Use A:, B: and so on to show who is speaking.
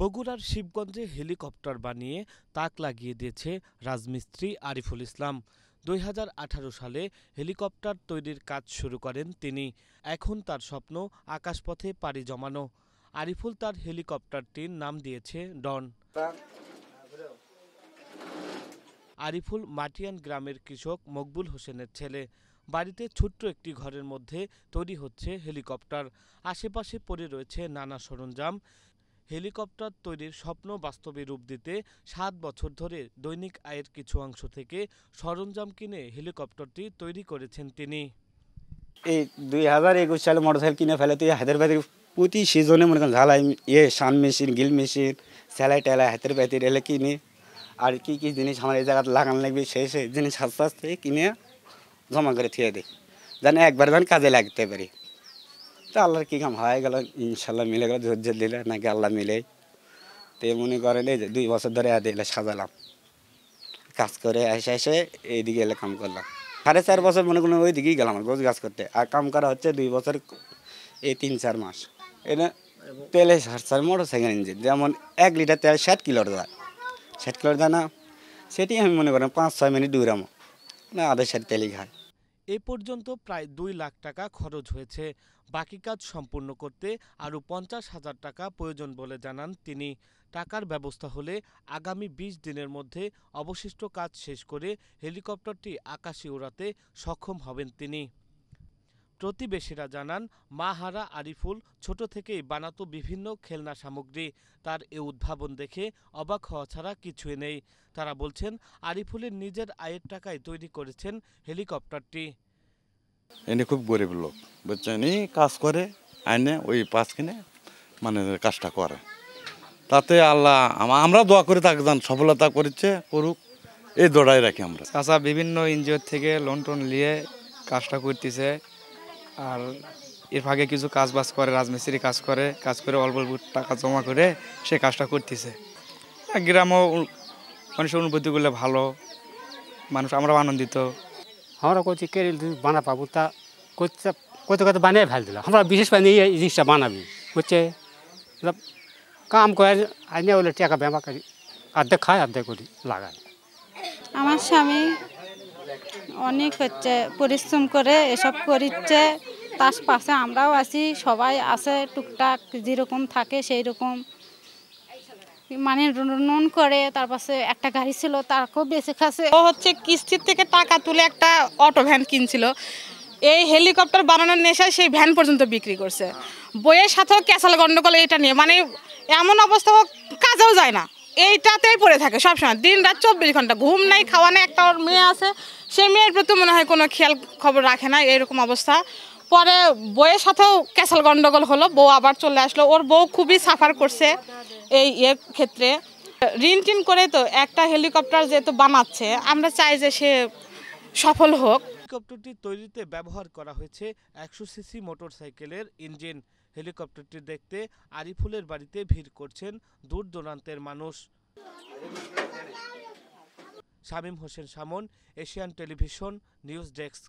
A: বগুড়ার শিবগঞ্জে হেলিকপ্টার বানিয়ে তাক লাগিয়ে দিয়েছে রাজমিস্ত্রি আরিফুল ইসলাম। ২০১৮ সালে হেলিকপ্টার তৈরির কাজ শুরু করেন তিনি। এখন তার স্বপ্ন আকাশপথে পাড়ি জমানো। আরিফুল তার হেলিকপ্টারটির নাম দিয়েছে ডন। আরিফুল মাটিয়ান গ্রামের কৃষক মকবুল হোসেনের ছেলে। বাড়িতে ছোট্ট একটি ঘরের মধ্যে তৈরি হচ্ছে হেলিকপ্টার। আশেপাশে পড়ে রয়েছে নানা সরঞ্জাম। হেলিকপ্টার তৈরির স্বপ্ন বাস্তবে রূপ দিতে ৭ বছর ধরে দৈনিক আয়ের কিছু অংশ থেকে সরঞ্জাম কিনে হেলিকপ্টারটি তৈরি করেছেন তিনি।
B: এই ২০২১ সালে মোটরসাইকেল কিনে ফেলে তুই হাতের পাতির প্রতি সিজনে মনে করেন ঝালাই সান মেশিন, গিল মেশিন, সেলাই টেলাই, হাতের পাতির এলে কিনে আর কি কি জিনিস আমার এই জায়গাতে লাগানো লাগবে সেই জিনিস আস্তে আস্তে কিনে জমা করে থিয়ে দিই, যেন একবার যেন কাজে লাগতে পারি। তো আল্লাহর কী কাম হয়ে গেল, ইনশাল্লাহ মিলে গেল, ধৈর্য দিলে নাকি আল্লাহ মিলে। তো মনে করেন এই যে 2 বছর ধরে এলে সাজালাম, কাজ করে এসে এইদিকে এলে কাম করলাম। 4.5 বছর মনে করেন ওই দিকেই গেলাম গোছ গাছ করতে। আর কাম করা হচ্ছে 2 বছর, এই 3-4 মাস। এটা তেলে সার মোটর সাইকেল ইঞ্জিন, যেমন 1 লিটার তেল 60 কিলোর যায়, 60 কিলোর যায় না, সেটি আমি মনে করেন 5-6 মিনিট দৌড়ামো না, আধা সার তেলই খায়।
A: এ পর্যন্ত প্রায় 2 লাখ টাকা খরচ হয়েছে। বাকি কাজ সম্পূর্ণ করতে আরও 50,000 টাকা প্রয়োজন বলে জানান তিনি। টাকার ব্যবস্থা হলে আগামী 20 দিনের মধ্যে অবশিষ্ট কাজ শেষ করে হেলিকপ্টারটি আকাশে ওড়াতে সক্ষম হবেন তিনি। প্রতিবেশীরা জানান, মা হারা আরিফুল ছোট থেকেই বানাতো বিভিন্ন খেলনা সামগ্রী। তার এ উদ্ভাবন দেখে অবাক হওয়া ছাড়া কিছুই নেই। তারা বলছেন, আরিফুলের নিজের আয়ের টাকায় তৈরি করেছেন হেলিকপ্টারটি।
C: এনে খুব গরিব লোক, বুঝছেন, কাজ করে আইনে ওই পাঁচ কিনে মানে কাজটা করে। তাতে আল্লাহ আমরা দোয়া করে তাকে যান সফলতা করেছে, করুক, এই দৌড়াই রাখি আমরা।
D: চাচা বিভিন্ন এনজিও থেকে লোন টোন নিয়ে কাজটা করতেছে। আর এর ভাগে কিছু কাজ বাজ করে, রাজমিস্ত্রি কাজ করে অল্প অল্প টাকা জমা করে সে কাজটা করতেছে। গ্রামও মানুষের অনুভূতি করলে ভালো, মানুষ আমরাও আনন্দিত।
E: আমরা করছি কে বানা পাবো তা করতে করতে বানিয়ে ফেল দিলাম। আমরা বিশেষ পাই এই জিনিসটা বানাবি করছে কাম করে আইনে বলে টাকা ব্যাপার করি, অর্ধেক খায় অর্ধেক করি লাগায়।
F: আমার স্বামী অনেক পরিশ্রম করে এসব করিচ্ছে, তার পাশে আমরাও আছি, সবাই আছে টুকটাক যেরকম থাকে সেই রকম মানে নুন করে। তার পাশে একটা গাড়ি ছিল, তারকেও বেঁচে খাচ্ছে।
G: ও হচ্ছে কিস্তির থেকে টাকা তুলে একটা অটো ভ্যান কিনছিল, এই হেলিকপ্টার বানানোর নেশায় সেই ভ্যান পর্যন্ত বিক্রি করছে। বইয়ের সাথেও ক্যাসাল গন্ডগোল এটা নিয়ে, মানে এমন অবস্থা হোক কাজেও যায় না, এইটাতেই পড়ে থাকে সবসময়, দিন রাত 24 ঘন্টা, ঘুম নাই খাওয়া নেই। একটা ওর মেয়ে আছে, সেই মেয়ের প্রতি মনে হয় কোনো খেয়াল খবর রাখে না, এরকম অবস্থা। পরে বইয়ের সাথেও ক্যাসাল গন্ডগোল হলো, বউ আবার চলে আসলো। ওর বউ খুবই সাফার করছে এই ক্ষেত্রে, ঋণ টিন করে তো একটা হেলিকপ্টার যেহেতু বানাচ্ছে, আমরা চাই যে সে সফল হোক।
A: হেলিকপ্টারটি তৈরিতে ব্যবহার করা হয়েছে 100 সিসি মোটরসাইকেলের ইঞ্জিন। হেলিকপ্টারটি দেখতে আরিফুলের বাড়িতে ভিড় করছেন দূর দূরান্তের মানুষ। Shamim Hossain Shamon, Asian television news desk.